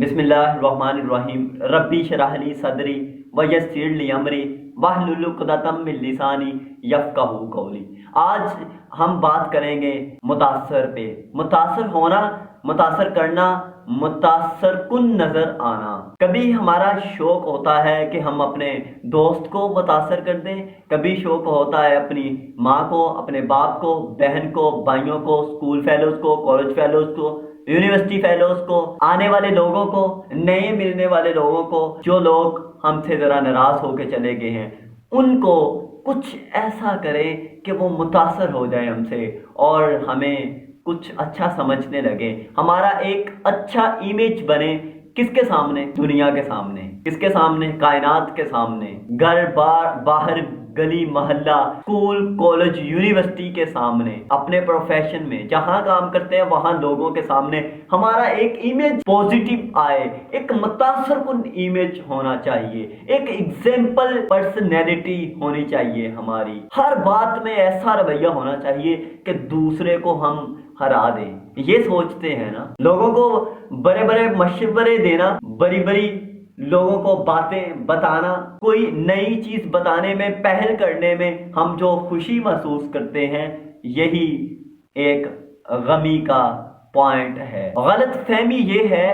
बिस्मिल्लाहिर्रहमानिर्रहीम। रब्बी शरह ली सदरी वयस्सिर ली अमरी वहलुल उक़दतम मिन लिसानी यफ़क़हू क़ौली। आज हम बात करेंगे मुतासर पे। मुतासर होना, मुतासर करना, मुतासर कुन नज़र आना। कभी हमारा शौक़ होता है कि हम अपने दोस्त को मुतासर कर दें, कभी शौक़ होता है अपनी माँ को, अपने बाप को, बहन को, भाइयों को, स्कूल फेलोज़ को, कॉलेज फेलोज़ को, यूनिवर्सिटी फेलोज को, आने वाले लोगों को, नए मिलने वाले लोगों को, जो लोग हमसे ज़रा नाराज़ होकर चले गए हैं, उनको कुछ ऐसा करें कि वो मुतासर हो जाए हमसे और हमें कुछ अच्छा समझने लगे, हमारा एक अच्छा इमेज बने। किसके सामने? दुनिया के सामने। किसके सामने? कायनात के सामने। घर बाहर, गली मोहल्ला, स्कूल कॉलेज यूनिवर्सिटी के सामने, अपने प्रोफेशन में जहां काम करते हैं वहां लोगों के सामने हमारा एक इमेज पॉजिटिव आए, एक मुतासरकुन इमेज होना चाहिए, एक एग्जाम्पल पर्सनैलिटी होनी चाहिए हमारी। हर बात में ऐसा रवैया होना चाहिए कि दूसरे को हम हरा दें। ये सोचते हैं ना, लोगों को बड़े बड़े मशवरे देना, बड़ी बड़ी लोगों को बातें बताना, कोई नई चीज बताने में, पहल करने में हम जो खुशी महसूस करते हैं, यही एक गमी का पॉइंट है। गलत फहमी ये है,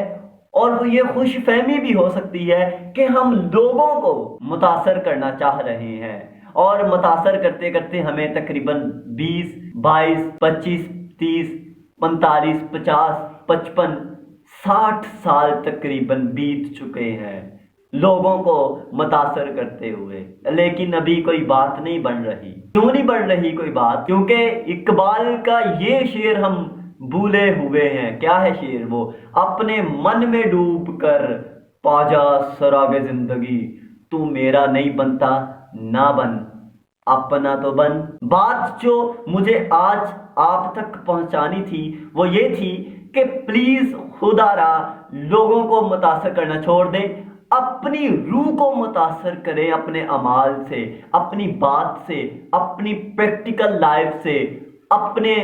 और ये खुश फहमी भी हो सकती है कि हम लोगों को मुतासर करना चाह रहे हैं, और मुतासर करते करते हमें तकरीबन 20, 22, 25, 30, 45, 50, 55, 60 साल तकरीबन बीत चुके हैं लोगों को मुतासर करते हुए, लेकिन अभी कोई बात नहीं बन रही। क्यों नहीं बन रही कोई बात? क्योंकि इकबाल का ये शेर हम भूले हुए हैं। क्या है शेर वो? अपने मन में डूब कर पाजा सरागे जिंदगी, तू मेरा नहीं बनता ना बन, अपना तो बन। बात जो मुझे आज आप तक पहुंचानी थी वो ये थी कि प्लीज खुदारा लोगों को मुतासर करना छोड़ दें, अपनी रूह को मुतासर करें, अपने अमाल से, अपनी बात से, अपनी प्रैक्टिकल लाइफ से, अपने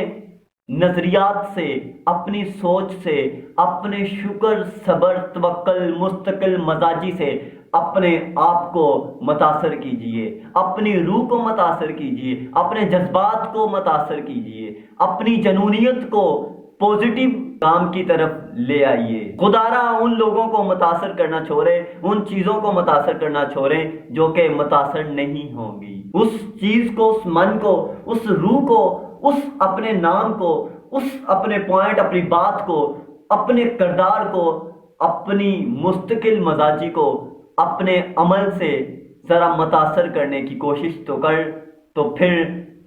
नजरियात से, अपनी सोच से, अपने शुक्र सबर तवक्कल मुस्तकिल मजाजी से अपने आप को मुतासर कीजिए, अपनी रूह को मुतासर कीजिए, अपने जज्बात को मुतासर कीजिए, अपनी जनूनियत को पॉजिटिव काम की तरफ ले आइए। खुदारा उन लोगों को मुतासर करना छोड़े, उन चीजों को मुतासर करना छोड़े जो कि मुतासर नहीं होंगी। उस चीज को, उस मन को, उस रूह को, उस अपने नाम को, उस अपने पॉइंट, अपनी बात को, अपने किरदार को, अपनी मुस्तकिल मजाजी को अपने अमल से जरा मुतासर करने की कोशिश तो कर, तो फिर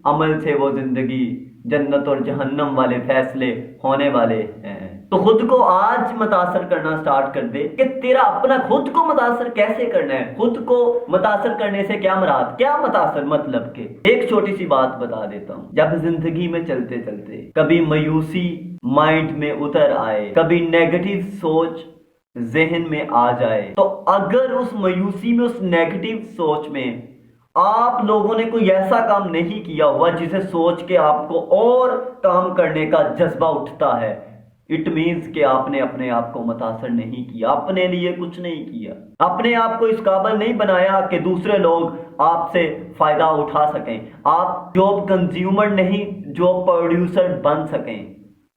अमल से वो जिंदगी जन्नत और जहन्नम वाले फैसले होने वाले हैं। तो खुद को आज मुतासर करना स्टार्ट कर दे कि तेरा अपना खुद को मुतासर कैसे करना है। खुद को मुतासर करने से क्या मुराद, क्या मुतासर मतलब के एक छोटी सी बात बता देता हूँ। जब जिंदगी में चलते चलते कभी मायूसी माइंड में उतर आए, कभी नेगेटिव सोच जहन में आ जाए, तो अगर उस मायूसी में, उस नेगेटिव सोच में आप लोगों ने कोई ऐसा काम नहीं किया हुआ जिसे सोच के आपको और काम करने का जज्बा उठता है, इट मीन्स कि आपने अपने आप को मुतासर नहीं किया, अपने लिए कुछ नहीं किया, अपने आप को इस काबिल नहीं बनाया कि दूसरे लोग आपसे फायदा उठा सकें। आप जॉब कंज्यूमर नहीं, जॉब प्रोड्यूसर बन सकें।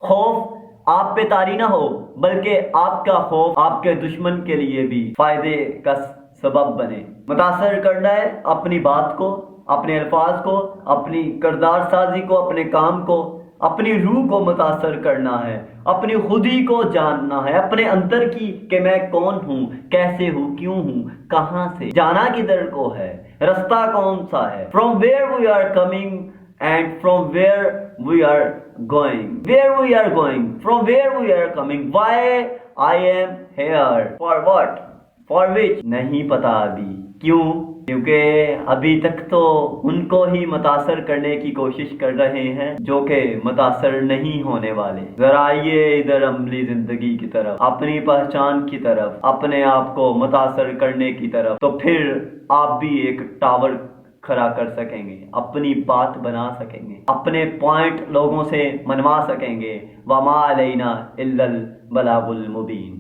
खौफ आप पे तारी ना हो, बल्कि आपका खौफ आपके दुश्मन के लिए भी फायदे का सबब बने। मुतासर करना है अपनी बात को, अपने अल्फाज को, अपनी किरदार साजी को, अपने काम को, अपनी रूह को मुतासर करना है, अपनी खुदी को जानना है, अपने अंदर की कि मैं कौन हूँ, कैसे हूँ, क्यों हूँ, कहाँ से, जाना किधर को है, रास्ता कौन सा है, from where we are coming and from where we are going, where we are going, from where we are coming, why I am here, for what, for which नहीं पता अभी। क्यों? क्योंकि अभी तक तो उनको ही मुतासर करने की कोशिश कर रहे हैं जो कि मुतासर नहीं होने वाले। जरा आइए इधर अमली जिंदगी की तरफ, अपनी पहचान की तरफ, अपने आप को मुतासर करने की तरफ, तो फिर आप भी एक टावर खड़ा कर सकेंगे, अपनी बात बना सकेंगे, अपने पॉइंट लोगों से मनवा सकेंगे। वमा अलैना इल्लल बलागुल मुबीन।